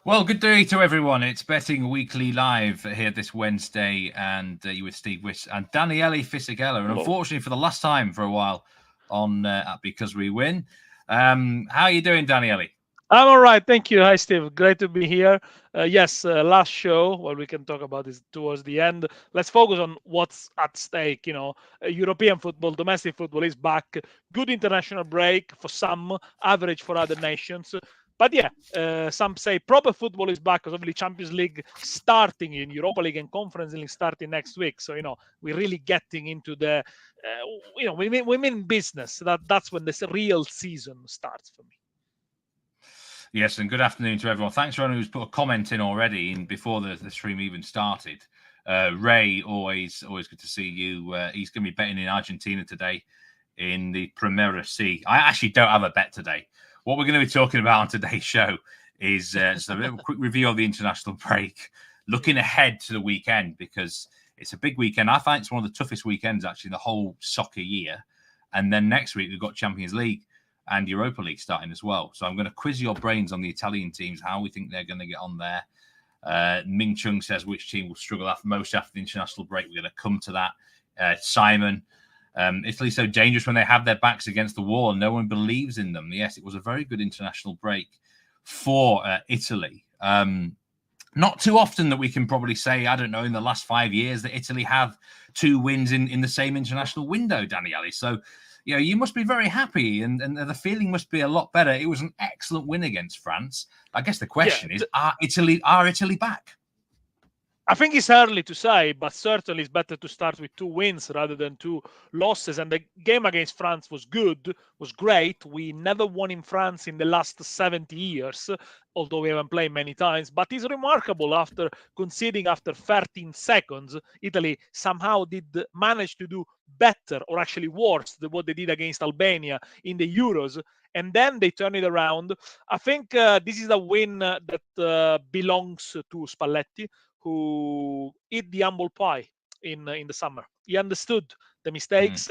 Well, good day to everyone. It's Betting Weekly Live here this Wednesday, and you with Steve Wyss and Daniele Fisichella. And unfortunately, for the last time for a while on Because We Win. How are you doing, Daniele? I'm all right. Thank you. Hi, Steve. Great to be here. Yes, last show. Well, we can talk about this towards the end. Let's focus on what's at stake. European football, domestic football is back. Good international break for some, average for other nations. But yeah, some say proper football is back because obviously Champions League starting in Europa League and Conference League starting next week. So we're really getting into the, we mean business. That's when this real season starts for me. Yes, and good afternoon to everyone. Thanks for anyone who's put a comment in already before the stream even started. Ray, always good to see you. He's going to be betting in Argentina today in the Primera C. I actually don't have a bet today. What we're going to be talking about on today's show is just a little quick review of the international break, looking ahead to the weekend, because it's a big weekend. I find it's one of the toughest weekends, actually, the whole soccer year. And then next week, we've got Champions League and Europa League starting as well. So I'm going to quiz your brains on the Italian teams, how we think they're going to get on there. Ming Chung says which team will struggle most after the international break. We're going to come to that. Simon, Italy's so dangerous when they have their backs against the wall and no one believes in them. Yes, it was a very good international break for Italy. Not too often that we can probably say, I don't know, in the last 5 years that Italy have 2 wins in the same international window, Daniele. So, you must be very happy, and the feeling must be a lot better. It was an excellent win against France. I guess the question is, are Italy back? I think it's early to say, but certainly it's better to start with 2 wins rather than 2 losses. And the game against France was good, was great. We never won in France in the last 70 years, although we haven't played many times. But it's remarkable, after conceding after 13 seconds, Italy somehow did manage to do better, or actually worse, than what they did against Albania in the Euros. And then they turn it around. I think this is a win that belongs to Spalletti, who eat the humble pie in the summer. He understood the mistakes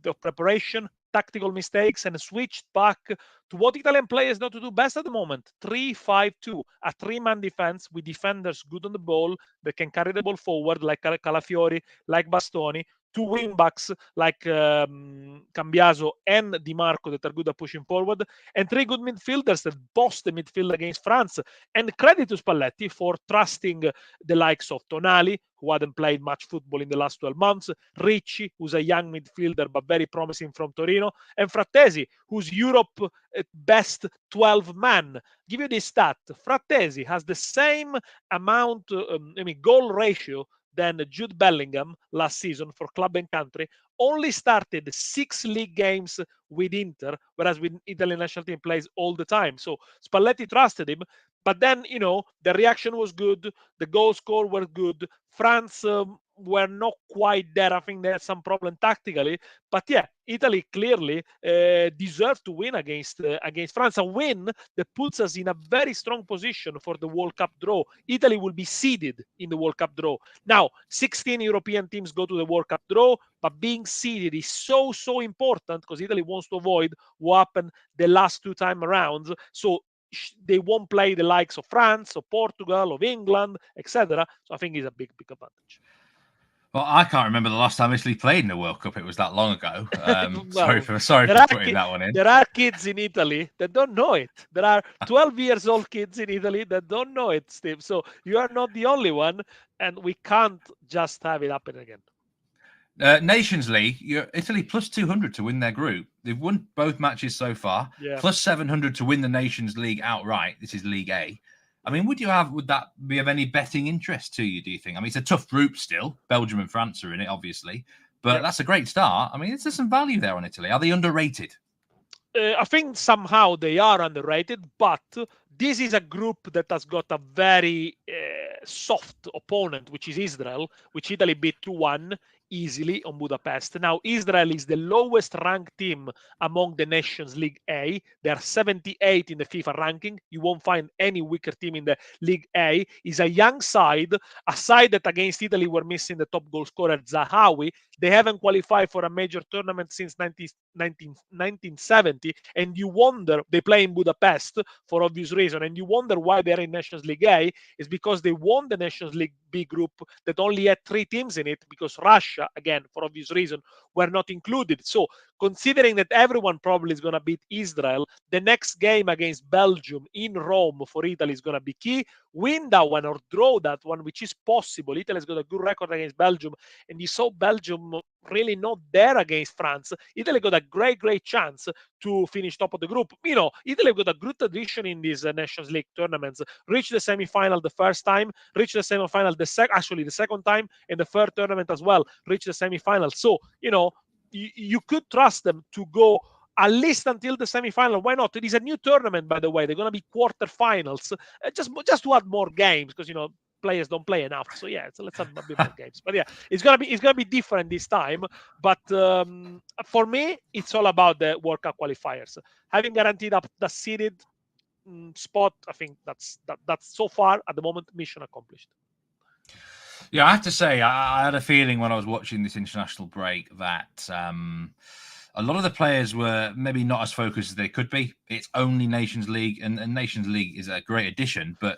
of preparation, tactical mistakes, and switched back to what Italian players know to do best at the moment: 3-5-2, a 3-man defense with defenders good on the ball that can carry the ball forward, like Calafiori, like Bastoni. 2 wingbacks like Cambiaso and Di Marco that are good at pushing forward, and 3 good midfielders that bossed the midfield against France. And credit to Spalletti for trusting the likes of Tonali, who hadn't played much football in the last 12 months, Ricci, who's a young midfielder but very promising from Torino, and Frattesi, who's Europe best 12-man. Give you this stat: Frattesi has the same amount, goal ratio than Jude Bellingham last season for club and country. Only started 6 league games with Inter, whereas with Italian national team plays all the time. So Spalletti trusted him. But then, the reaction was good. The goal score were good. France were not quite there. I think they had some problem tactically. But yeah, Italy clearly deserved to win against France. A win that puts us in a very strong position for the World Cup draw. Italy will be seeded in the World Cup draw. Now, 16 European teams go to the World Cup draw, but being seeded is so important because Italy wants to avoid what happened the last 2 time around. So they won't play the likes of France, of Portugal, of England, etc. So I think it's a big advantage. Well, I can't remember the last time Italy played in the World Cup. It was that long ago. Well, sorry for putting that one in. There are kids in Italy that don't know it. There are 12 years old kids in Italy that don't know it, Steve. So you are not the only one, and we can't just have it happen again. Nations League, Italy plus 200 to win their group. They've won both matches so far. Yeah. Plus 700 to win the Nations League outright. This is League A. I mean, would that be of any betting interest to you, do you think? I mean, it's a tough group still. Belgium and France are in it, obviously. But That's a great start. I mean, is there some value there on Italy? Are they underrated? I think somehow they are underrated, but this is a group that has got a very soft opponent, which is Israel, which Italy beat 2-1. easily on Budapest. Now, Israel is the lowest ranked team among the Nations League A. They are 78 in the FIFA ranking. You won't find any weaker team in the League A. It's a young side, a side that against Italy were missing the top goal scorer, Zahawi. They haven't qualified for a major tournament since 1970, and you wonder, they play in Budapest for obvious reason, and you wonder why they're in Nations League A. Is because they won the Nations League B group that only had 3 teams in it, because Russia, again, for obvious reason, were not included. So considering that everyone probably is going to beat Israel, the next game against Belgium in Rome for Italy is going to be key. Win that one or draw that one, which is possible. Italy's got a good record against Belgium, and you saw Belgium really not there against France. Italy got a great chance to finish top of the group. You know, Italy got a good tradition in these Nations League tournaments. Reach the semi-final the first time, reach the semi-final the second time, and the third tournament as well, reach the semi-final. So, you know, you could trust them to go at least until the semi-final. Why not? It is a new tournament, by the way. They're going to be quarterfinals, just to add more games, because, you know, players don't play enough. So yeah, so let's have a bit more games. But yeah, it's gonna be different this time. But for me, it's all about the World Cup qualifiers. Having guaranteed up the seeded spot, I think that's so far at the moment mission accomplished. Yeah, I have to say, I had a feeling when I was watching this international break that a lot of the players were maybe not as focused as they could be. It's only Nations League, and Nations League is a great addition, but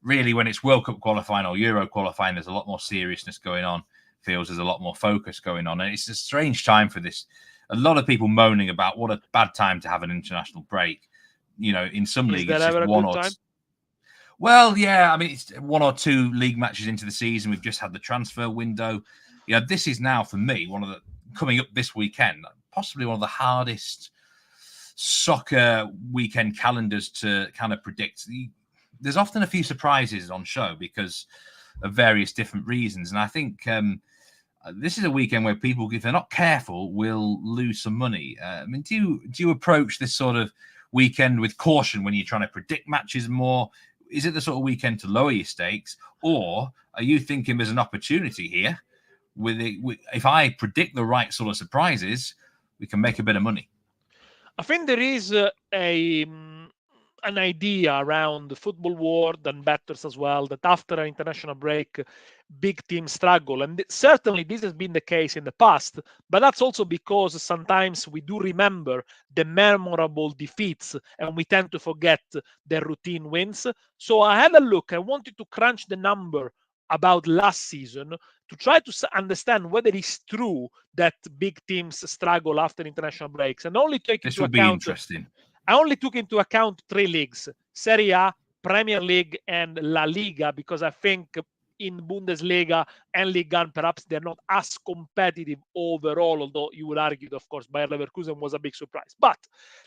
really, when it's World Cup qualifying or Euro qualifying, there's a lot more seriousness going on. Feels there's a lot more focus going on. And it's a strange time for this. A lot of people moaning about what a bad time to have an international break. You know, in some leagues, it's just one or two. Well, yeah, I mean, it's 1 or 2 league matches into the season. We've just had the transfer window. Yeah, this is now, for me, one of the, coming up this weekend, possibly one of the hardest soccer weekend calendars to kind of predict. There's often a few surprises on show because of various different reasons. And I think this is a weekend where people, if they're not careful, will lose some money. I mean, do you approach this sort of weekend with caution when you're trying to predict matches more? Is it the sort of weekend to lower your stakes? Or are you thinking there's an opportunity here? If I predict the right sort of surprises, we can make a bit of money. I think there is an idea around the football world and bettors as well, that after an international break, big teams struggle. And certainly this has been the case in the past, but that's also because sometimes we do remember the memorable defeats and we tend to forget the routine wins. So I had a look. I wanted to crunch the number about last season to try to understand whether it's true that big teams struggle after international breaks. And only take this into would account, be interesting. I only took into account 3 leagues: Serie A, Premier League, and La Liga, because I think in Bundesliga and Liga 1, perhaps they're not as competitive overall, although you would argue, of course, Bayer Leverkusen was a big surprise. But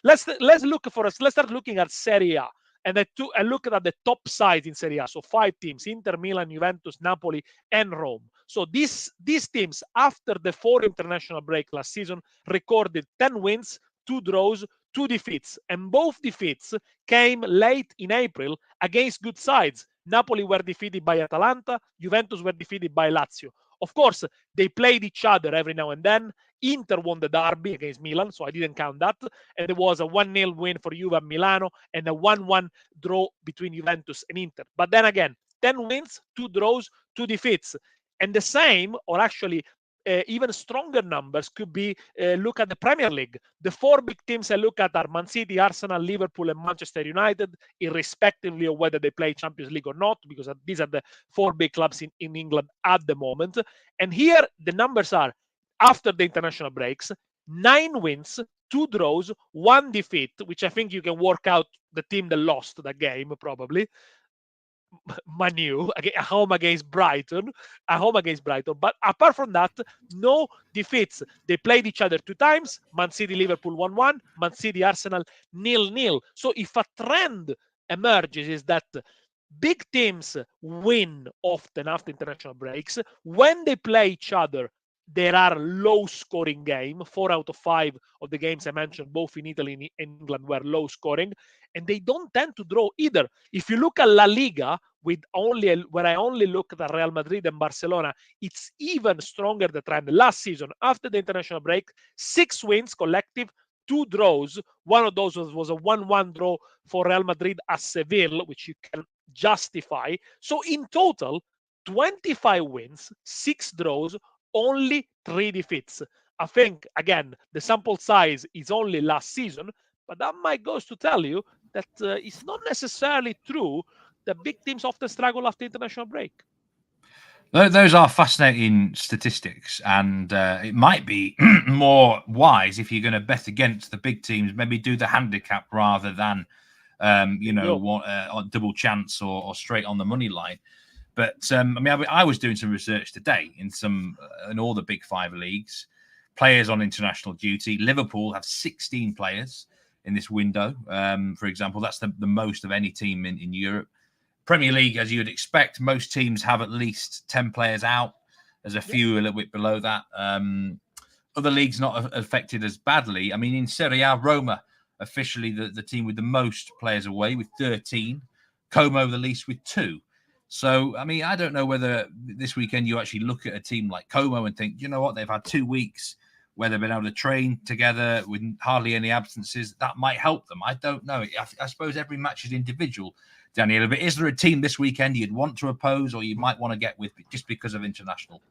let's start looking at Serie A. And I looked at the top sides in Serie A, so 5 teams: Inter, Milan, Juventus, Napoli, and Rome. So these teams, after the 4 international break last season, recorded 10 wins, 2 draws, 2 defeats. And both defeats came late in April against good sides. Napoli were defeated by Atalanta, Juventus were defeated by Lazio. Of course, they played each other every now and then. Inter won the derby against Milan, so I didn't count that. And there was a 1-0 win for Juve and Milano and a 1-1 draw between Juventus and Inter. But then again, 10 wins, 2 draws, 2 defeats. And the same, or actually even stronger numbers, could be look at the Premier League. The 4 big teams I look at are Man City, Arsenal, Liverpool, and Manchester United, irrespectively of whether they play Champions League or not, because these are the 4 big clubs in England at the moment. And here the numbers are, after the international breaks, 9 wins, 2 draws, 1 defeat, which I think you can work out the team that lost the game probably. Manu at home against Brighton. But apart from that, no defeats. They played each other 2 times. Man City, Liverpool 1-1. Man City, Arsenal 0-0. So if a trend emerges, is that big teams win often after international breaks. When they play each other, there are low-scoring games. 4 out of 5 of the games I mentioned, both in Italy and England, were low-scoring. And they don't tend to draw either. If you look at La Liga, when I only look at Real Madrid and Barcelona, it's even stronger the trend. Last season, after the international break, 6 wins collective, 2 draws. One of those was a 1-1 draw for Real Madrid at Seville, which you can justify. So in total, 25 wins, 6 draws, only 3 defeats. I think, again, the sample size is only last season, but that might goes to tell you that it's not necessarily true that big teams often struggle after international break. Those are fascinating statistics, and it might be more wise if you're going to bet against the big teams, maybe do the handicap rather than, double chance or straight on the money line. But I was doing some research today in all the big 5 leagues, players on international duty. Liverpool have 16 players in this window. For example, that's the most of any team in Europe. Premier League, as you would expect, most teams have at least 10 players out. There's a few a little bit below that. Other leagues not affected as badly. I mean, in Serie A, Roma, officially the team with the most players away with 13. Como, the least, with 2. So, I mean, I don't know whether this weekend you actually look at a team like Como and think, you know what, they've had 2 weeks where they've been able to train together with hardly any absences. That might help them. I don't know. I suppose every match is individual, Daniele. But is there a team this weekend you'd want to oppose or you might want to get with just because of international?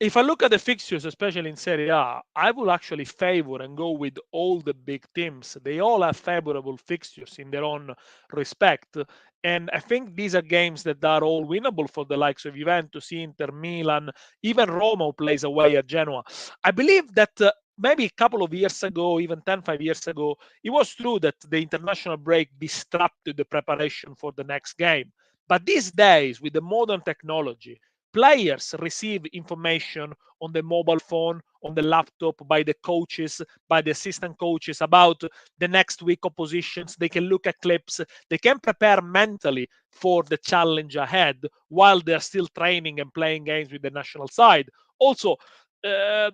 If I look at the fixtures, especially in Serie A, I will actually favor and go with all the big teams. They all have favorable fixtures in their own respect. And I think these are games that are all winnable for the likes of Juventus, Inter, Milan, even Roma, who plays away at Genoa. I believe that maybe a couple of years ago, even 5 years ago, it was true that the international break disrupted the preparation for the next game. But these days, with the modern technology, players receive information on the mobile phone, on the laptop, by the coaches, by the assistant coaches about the next week oppositions. They can look at clips. They can prepare mentally for the challenge ahead while they're still training and playing games with the national side. Also, the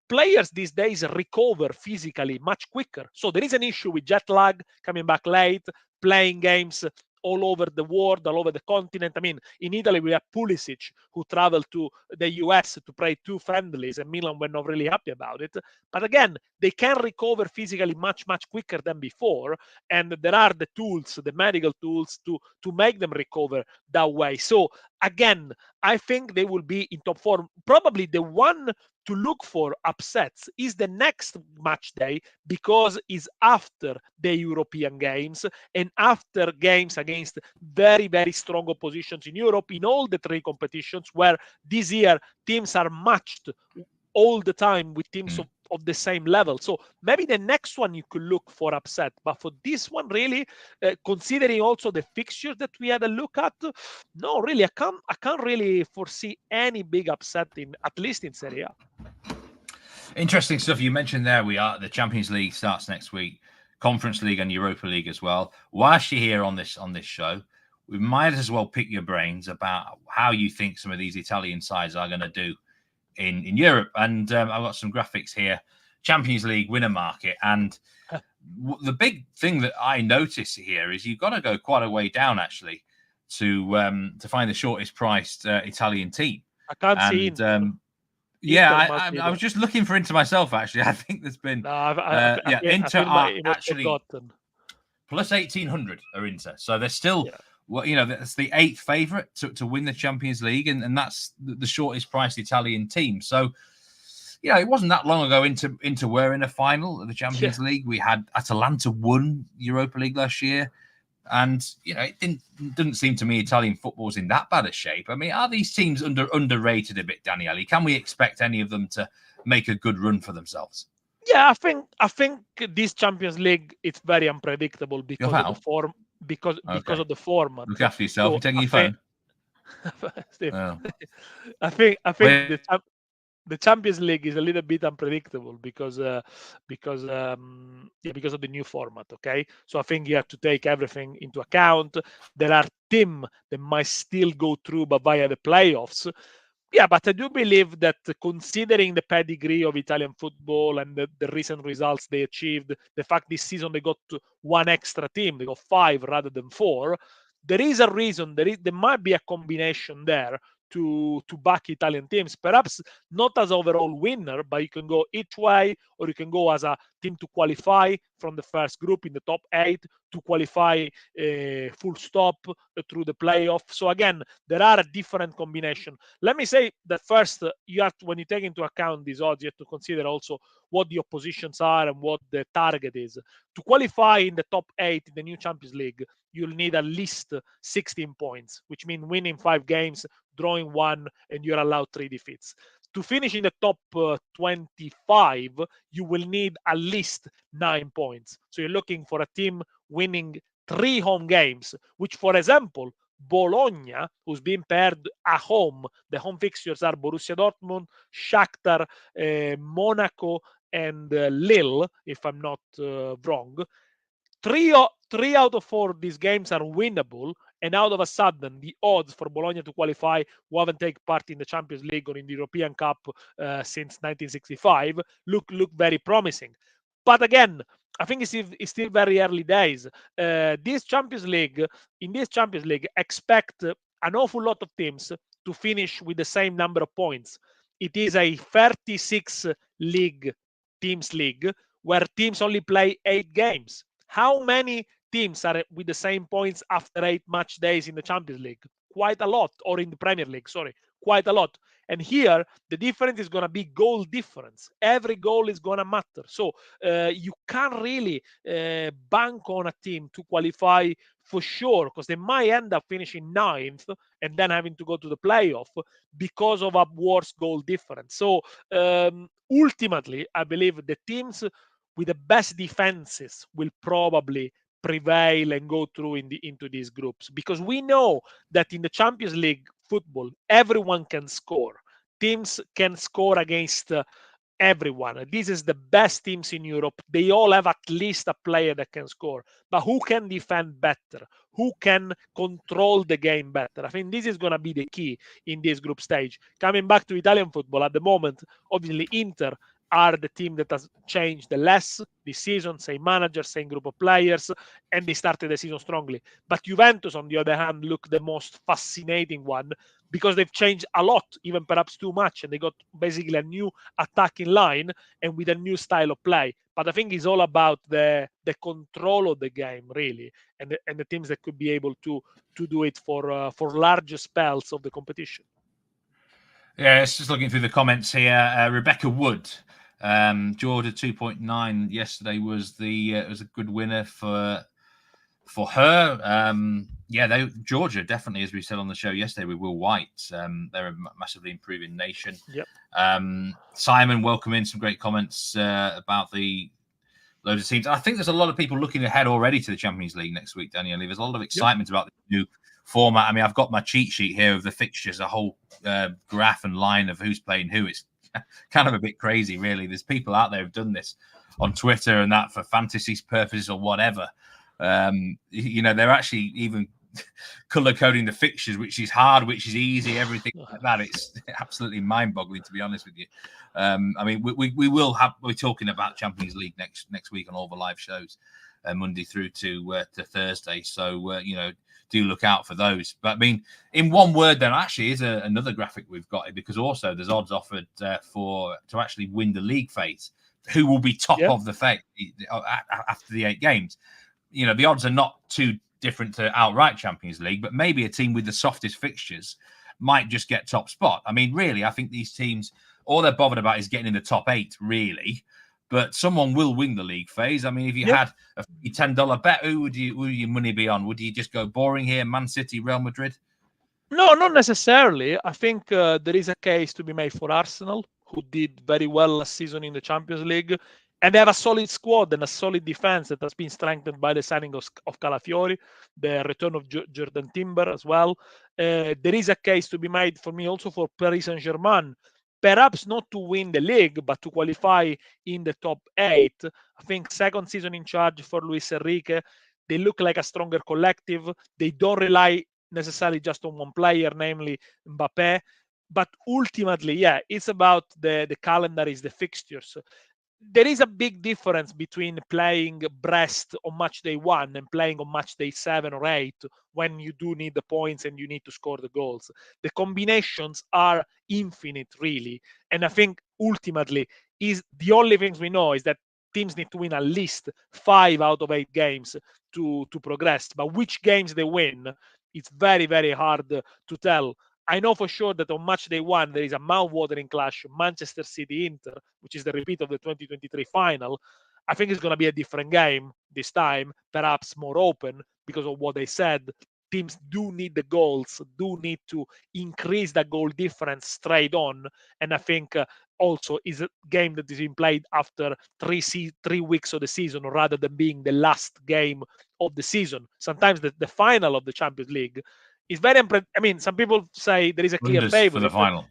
players these days recover physically much quicker. So there is an issue with jet lag, coming back late, playing games all over the world, all over the continent. I mean, in Italy, we have Pulisic, who traveled to the US to play 2 friendlies, and Milan were not really happy about it. But again, they can recover physically much, much quicker than before. And there are the tools, the medical tools, to make them recover that way. So again, I think they will be in top form. Probably the one to look for upsets is the next match day, because it's after the European games and after games against very, very strong oppositions in Europe in all the 3 competitions, where this year teams are matched all the time with teams of the same level. So maybe the next one you could look for upset. But for this one, really, considering also the fixtures that we had a look at, no, really, I can't really foresee any big upset at least in Serie A. Interesting stuff you mentioned there. The Champions League starts next week, Conference League and Europa League as well. Whilst you're here on this show, we might as well pick your brains about how you think some of these Italian sides are going to do in Europe. And I've got some graphics here. Champions League winner market, and the big thing that I notice here is you've got to go quite a way down actually to find the shortest priced Italian team. I can't see. I was just looking for Inter myself. Actually, I think there's been Inter are actually forgotten. plus 1,800 are Inter, so they're still that's the 8th favourite to win the Champions League, and that's the shortest priced Italian team. So it wasn't that long ago Inter were in a final of the Champions League. We had Atalanta won Europa League last year. And, it didn't seem to me Italian football's in that bad a shape. I mean, are these teams underrated a bit, Daniele? Can we expect any of them to make a good run for themselves? Yeah, I think this Champions League, it's very unpredictable because of the form. Because of the format. Look after yourself. You're taking your phone. Steve, I think the Champions League is a little bit unpredictable because of the new format. Okay, so I think you have to take everything into account. There are teams that might still go through, but via the playoffs. Yeah, but I do believe that considering the pedigree of Italian football and the recent results they achieved, the fact this season they got 1 extra team, they got 5 rather than 4. there is a reason. There might be a combination there to back Italian teams. Perhaps not as overall winner, but you can go each way, or you can go as a team to qualify from the first group in the top 8, to qualify full stop through the playoff. So again, there are a different combination. Let me say that first, you have to, when you take into account these odds, you have to consider also what the oppositions are and what the target is. To qualify in the top 8 in the new Champions League, you'll need at least 16 points, which means winning 5 games, drawing 1, and you're allowed 3 defeats. To finish in the top 25, you will need at least 9 points. So you're looking for a team winning 3 home games, which, for example, Bologna, who's being paired at home. The home fixtures are Borussia Dortmund, Shakhtar, Monaco, and Lille, if I'm not wrong. Three out of 4 of these games are winnable, and out of a sudden, the odds for Bologna to qualify, who haven't taken part in the Champions League or in the European Cup since 1965, look very promising. But again, I think it's still very early days. In this Champions League, expect an awful lot of teams to finish with the same number of points. It is a 36 teams league where teams only play 8 games. How many teams are with the same points after 8 match days in the Champions League? Quite a lot, or in the Premier League, sorry, quite a lot. And here, the difference is going to be goal difference. Every goal is going to matter. So you can't really bank on a team to qualify for sure, because they might end up finishing 9th and then having to go to the playoff because of a worse goal difference. So ultimately, I believe the teams with the best defenses will probably prevail and go through into these groups, because we know that in the Champions League football, everyone can score. Teams can score against everyone. This is the best teams in Europe. They all have at least a player that can score. But who can defend better? Who can control the game better? I think this is going to be the key in this group stage. Coming back to Italian football, at the moment, obviously Inter are the team that has changed the less this season, same manager, same group of players, and they started the season strongly. But Juventus, on the other hand, look the most fascinating one, because they've changed a lot, even perhaps too much, and they got basically a new attacking line and with a new style of play. But I think it's all about the control of the game, really, and the teams that could be able to do it for larger spells of the competition. Yeah, it's just looking through the comments here. Rebecca Wood, Georgia 2.9 yesterday was was a good winner for her. Georgia definitely, as we said on the show yesterday with Will White, they're a massively improving nation. Yep. Simon, welcome in some great comments about the loads of teams. I think there's a lot of people looking ahead already to the Champions League next week, Daniele. There's a lot of excitement about the new format. I mean, I've got my cheat sheet here of the fixtures, a whole graph and line of who's playing who. It's kind of a bit crazy, really. There's people out there who've done this on Twitter and that for fantasy purposes or whatever. They're actually even color coding the fixtures, which is hard, which is easy, everything like that. It's absolutely mind-boggling, to be honest with you. I mean, we're talking about Champions League next week on all the live shows, Monday through to Thursday. So do look out for those. But I mean, in one word, there actually is another graphic we've got, because also there's odds offered to actually win the league phase. Who will be top of the phase after the 8 games? The odds are not too different to outright Champions League, but maybe a team with the softest fixtures might just get top spot. I mean, really, I think these teams, all they're bothered about is getting in the top 8, really. But someone will win the league phase. I mean, if you had a $10 bet, who would your money be on? Would you just go boring here, Man City, Real Madrid? No, not necessarily. I think there is a case to be made for Arsenal, who did very well last season in the Champions League. And they have a solid squad and a solid defense that has been strengthened by the signing of Calafiori, the return of Jordan Timber as well. There is a case to be made for me also for Paris Saint-Germain, perhaps not to win the league, but to qualify in the top 8. I think second season in charge for Luis Enrique. They look like a stronger collective. They don't rely necessarily just on one player, namely Mbappe. But ultimately, it's about the calendar, is the fixtures. there is a big difference between playing Brest on match day 1 and playing on match day 7 or 8 when you do need the points and you need to score the goals. The combinations are infinite, really. And I think ultimately is the only things we know is that teams need to win at least 5 out of 8 games to progress. But which games they win, it's very, very hard to tell. I know for sure that on match day 1, there is a mouth-watering clash, Manchester City-Inter, which is the repeat of the 2023 final. I think it's going to be a different game this time, perhaps more open because of what they said. Teams do need the goals, do need to increase the goal difference straight on. And I think also is a game that is being played after 3 weeks of the season rather than being the last game of the season. Sometimes the final of the Champions League is very I mean, some people say there is a clear Wonders for the favorite. final.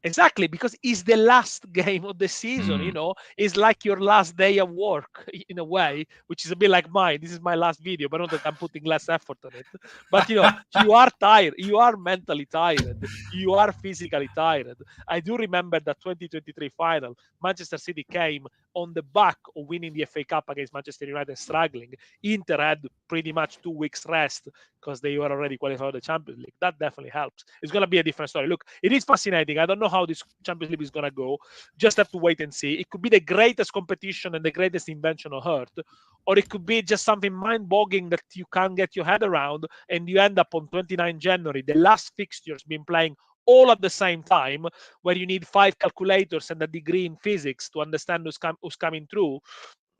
Exactly, because it's the last game of the season, you know, it's like your last day of work in a way, which is a bit like mine. This is my last video, but not that I'm putting less effort on it. But, you know, you are tired, you are mentally tired, you are physically tired. I do remember that 2023 final, Manchester City came on the back of winning the FA Cup against Manchester United struggling. Inter had pretty much 2 weeks rest because they were already qualified for the Champions League. That definitely helps. It's going to be a different story. Look, it is fascinating. I don't know how this Champions League is going to go. Just have to wait and see. It could be the greatest competition and the greatest invention on earth, or it could be just something mind-boggling that you can't get your head around, and you end up on 29 January, the last fixtures being playing all at the same time, where you need 5 calculators and a degree in physics to understand who's coming through.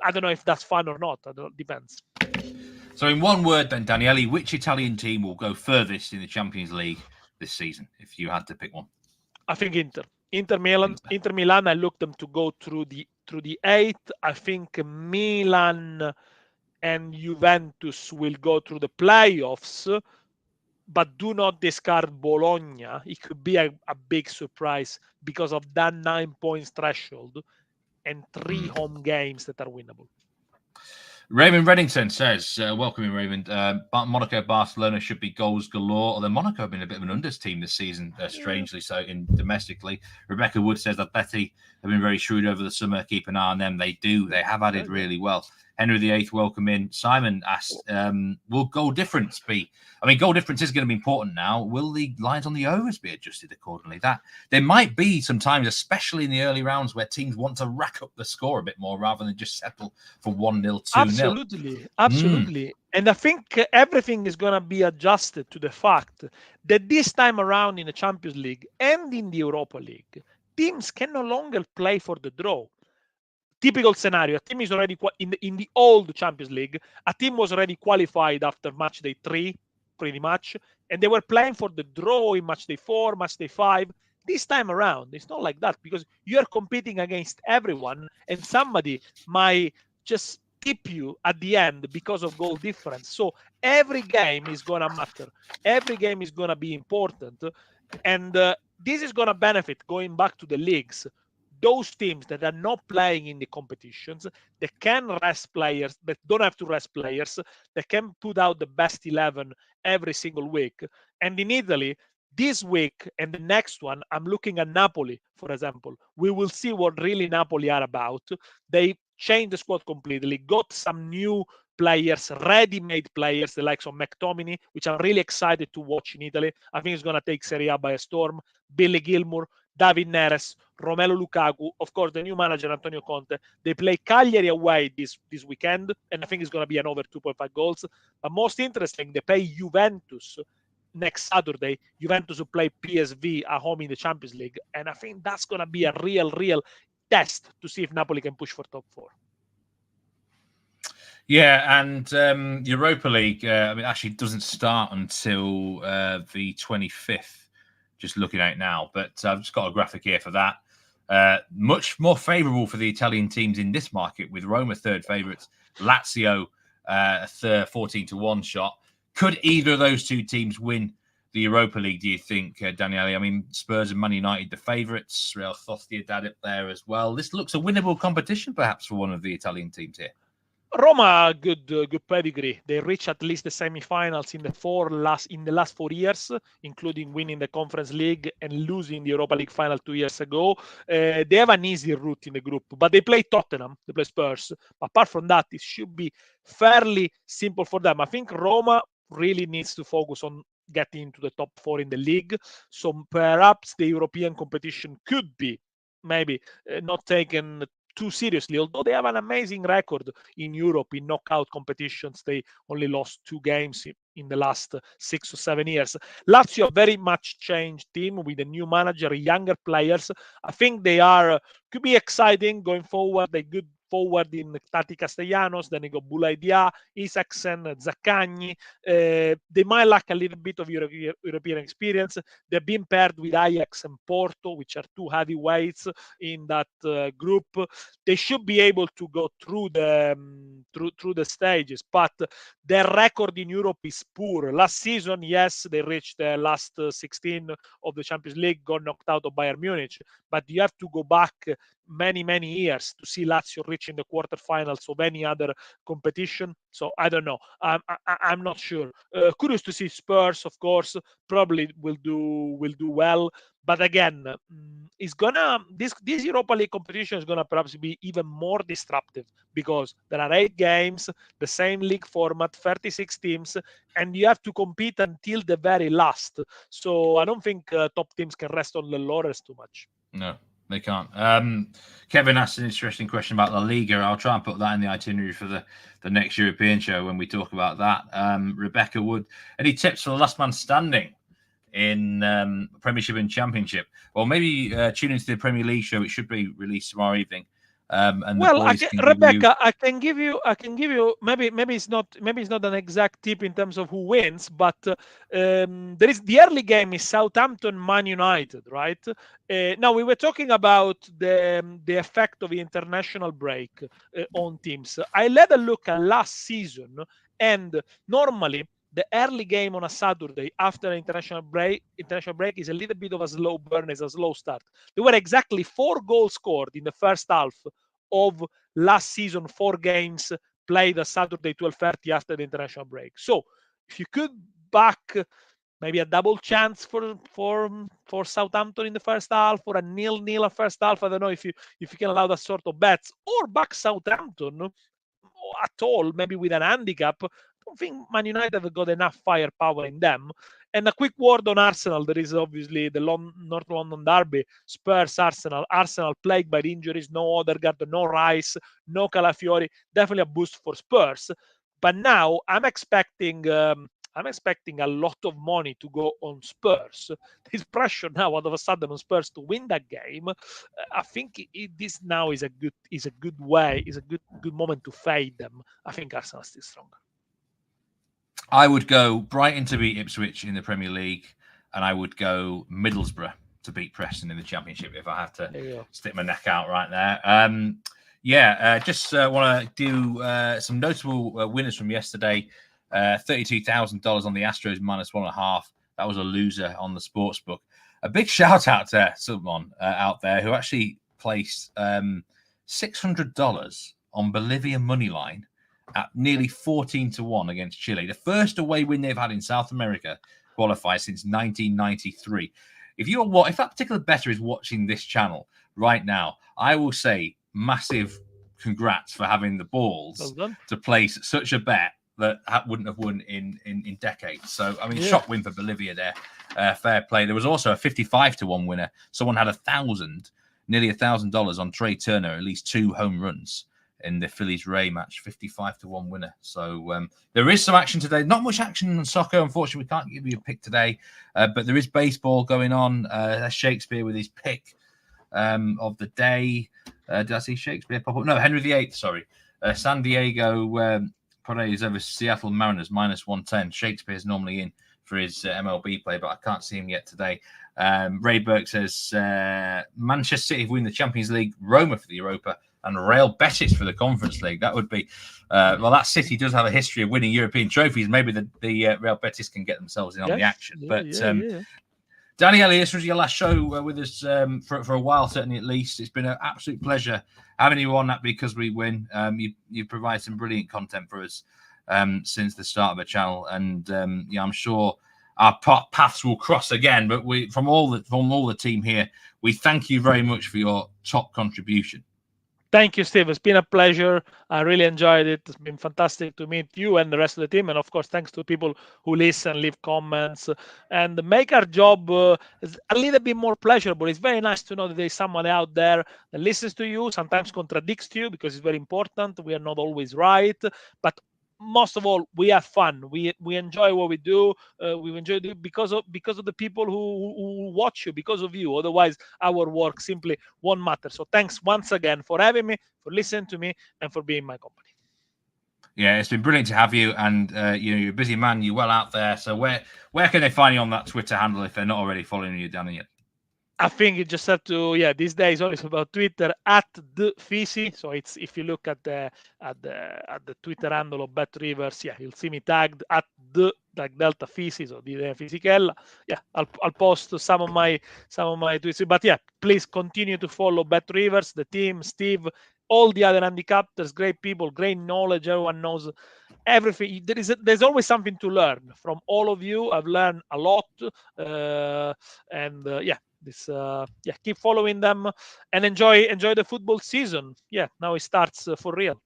I don't know if that's fun or not. It depends. So in one word then, Daniele, which Italian team will go furthest in the Champions League this season, if you had to pick one? I think Inter Milan, I look them to go through the 8th. I think Milan and Juventus will go through the playoffs, but do not discard Bologna. It could be a big surprise because of that 9 points threshold and 3 home games that are winnable. Raymond Reddington says, welcome in, Raymond. Monaco, Barcelona should be goals galore. Although Monaco have been a bit of an unders team this season, strangely so, domestically. Rebecca Wood says that Betty have been very shrewd over the summer. Keep an eye on them. They do. They have added really well. Henry VIII, welcome in. Simon asked, will goal difference be? I mean, goal difference is going to be important now. Will the lines on the overs be adjusted accordingly? That there might be sometimes, especially in the early rounds, where teams want to rack up the score a bit more rather than just settle for 1-0, 2-0. Absolutely. And I think everything is going to be adjusted to the fact that this time around in the Champions League and in the Europa League, teams can no longer play for the draw. Typical scenario: a team is already in the old Champions League. A team was already qualified after match day 3, pretty much, and they were playing for the draw in match day 4, match day 5. This time around, it's not like that because you are competing against everyone, and somebody might just tip you at the end because of goal difference. So every game is gonna matter. Every game is gonna be important, and this is gonna benefit going back to the leagues. Those teams that are not playing in the competitions, that can rest players, that don't have to rest players, that can put out the best 11 every single week. And in Italy, this week and the next one, I'm looking at Napoli, for example. We will see what really Napoli are about. They changed the squad completely, got some new players, ready-made players, the likes of McTominay, which I'm really excited to watch in Italy. I think it's going to take Serie A by a storm. Billy Gilmour, David Neres, Romelu Lukaku, of course, the new manager, Antonio Conte. They play Cagliari away this weekend, and I think it's going to be an over 2.5 goals. But most interesting, they play Juventus next Saturday. Juventus will play PSV at home in the Champions League, and I think that's going to be a real test to see if Napoli can push for top 4. Yeah, and Europa League, I mean, actually doesn't start until the 25th. Just looking at it now, but I've just got a graphic here for that. Much more favourable for the Italian teams in this market, with Roma third favourites, Lazio a third 14-1 shot. Could either of those two teams win the Europa League, do you think, Daniele? I mean, Spurs and Man United the favourites, Real Sociedad up there as well. This looks a winnable competition, perhaps, for one of the Italian teams here. Roma, good pedigree. They reached at least the semi-finals in the last 4 years, including winning the Conference League and losing the Europa League final 2 years ago. They have an easy route in the group, but they play Tottenham, they play Spurs. Apart from that, it should be fairly simple for them. I think Roma really needs to focus on getting into the top 4 in the league. So perhaps the European competition could be maybe not taken too seriously, although they have an amazing record in Europe in knockout competitions. They only lost 2 games in the last 6 or 7 years. Lazio, a very much changed team with a new manager, younger players. I think they could be exciting going forward. They good forward in Tati Castellanos, then they got Bulaidia, Isaksen, Zaccagni. They might lack a little bit of European experience. They've been paired with Ajax and Porto, which are 2 heavyweights in that group. They should be able to go through the stages, but their record in Europe is poor. Last season, yes, they reached the last 16 of the Champions League, got knocked out of Bayern Munich, but you have to go back many years to see Lazio reaching the quarterfinals of any other competition. So I don't know. I'm not sure. Curious to see Spurs, of course, probably will do well. But again, this Europa League competition is gonna perhaps be even more disruptive because there are 8 games, the same league format, 36 teams, and you have to compete until the very last. So I don't think top teams can rest on the laurels too much. No, they can't. Kevin asked an interesting question about La Liga. I'll try and put that in the itinerary for the next European show when we talk about that. Rebecca Wood, any tips for the last man standing in Premiership and Championship? Well, maybe tune into the Premier League show. It should be released tomorrow evening. Rebecca, I can give you. Maybe it's not an exact tip in terms of who wins, but there is the early game is Southampton Man United, right? Now we were talking about the effect of the international break on teams. I had a look at last season, and normally the early game on a Saturday after international break is a little bit of a slow burn, is a slow start. There were exactly 4 goals scored in the first half of last season, 4 games played a Saturday 12:30 after the international break. So if you could back maybe a double chance for Southampton in the first half, or a 0-0 at first half, I don't know if you can allow that sort of bets, or back Southampton at all, maybe with an handicap. I don't think Man United have got enough firepower in them. And a quick word on Arsenal. There is obviously the North London derby, Spurs, Arsenal. Arsenal plagued by injuries, no Odegaard, no Rice, no Calafiori. Definitely a boost for Spurs. But now I'm expecting a lot of money to go on Spurs. There's pressure now all of a sudden on Spurs to win that game. I think this now is a good moment to fade them. I think Arsenal is still stronger. I would go Brighton to beat Ipswich in the Premier League, and I would go Middlesbrough to beat Preston in the Championship if I have to stick my neck out right there. Just want to do some notable winners from yesterday. $32,000 on the Astros -1.5. That was a loser on the sportsbook. A big shout out to someone out there who actually placed $600 on Bolivia moneyline at nearly 14-1 against Chile. The first away win they've had in South America qualified since 1993. If that particular bettor is watching this channel right now, I will say massive congrats for having the balls to place such a bet that wouldn't have won in decades. So, I mean, shock win for Bolivia there. Fair play. There was also a 55-1 winner. Someone had nearly $1,000 on Trey Turner, at least 2 home runs in the Phillies-Ray match, 55-1 winner. So there is some action today. Not much action in soccer, unfortunately. We can't give you a pick today, but there is baseball going on. Shakespeare with his pick of the day. Did I see Shakespeare pop up? No, Henry VIII, sorry. San Diego Padres over Seattle Mariners, -110. Shakespeare's normally in for his MLB play, but I can't see him yet today. Ray Burke says Manchester City win the Champions League, Roma for the Europa, and Real Betis for the Conference League. That would be, that City does have a history of winning European trophies. Maybe the Real Betis can get themselves in on the action. Daniele, this was your last show with us for a while, certainly at least. It's been an absolute pleasure having you on that Because We Win. You provide some brilliant content for us since the start of the channel, and I'm sure our paths will cross again. But from all the team here, we thank you very much for your top contribution. Thank you, Steve. It's been a pleasure. I really enjoyed it. It's been fantastic to meet you and the rest of the team. And of course, thanks to people who listen, leave comments, and make our job a little bit more pleasurable. It's very nice to know that there's someone out there that listens to you, sometimes contradicts you because it's very important. We are not always right, but most of all, we have fun. We enjoy what we do. We enjoy it because of the people who watch you, because of you. Otherwise, our work simply won't matter. So thanks once again for having me, for listening to me, and for being my company. Yeah, it's been brilliant to have you. And you're a busy man. You're well out there. So where can they find you on that Twitter handle if they're not already following you, Danny? I think you just have to, these days always about Twitter at the Fisi. So it's, if you look at the Twitter handle of Bet Rivers, you'll see me tagged at the like Delta Fisi, so Daniele Fisichella. I'll post some of my tweets. But please continue to follow Bet Rivers, the team, Steve, all the other handicappers, great people, great knowledge. Everyone knows everything. There's always something to learn from all of you. I've learned a lot, keep following them and enjoy the football season. Now it starts for real.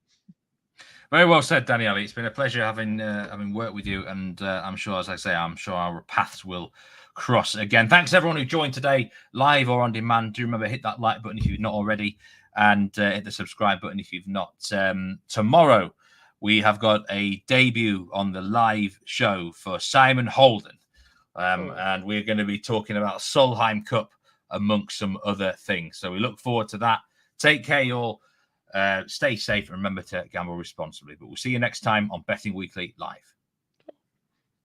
Very well said, Daniele. It's been a pleasure having worked with you, and I'm sure, as I say, I'm sure our paths will cross again. Thanks everyone who joined today, live or on demand. Do remember, hit that like button if you've not already, and hit the subscribe button if you've not. Tomorrow we have got a debut on the live show for Simon Holden. And we're going to be talking about Solheim Cup amongst some other things. So we look forward to that. Take care, you all. Stay safe and remember to gamble responsibly. But we'll see you next time on Betting Weekly Live.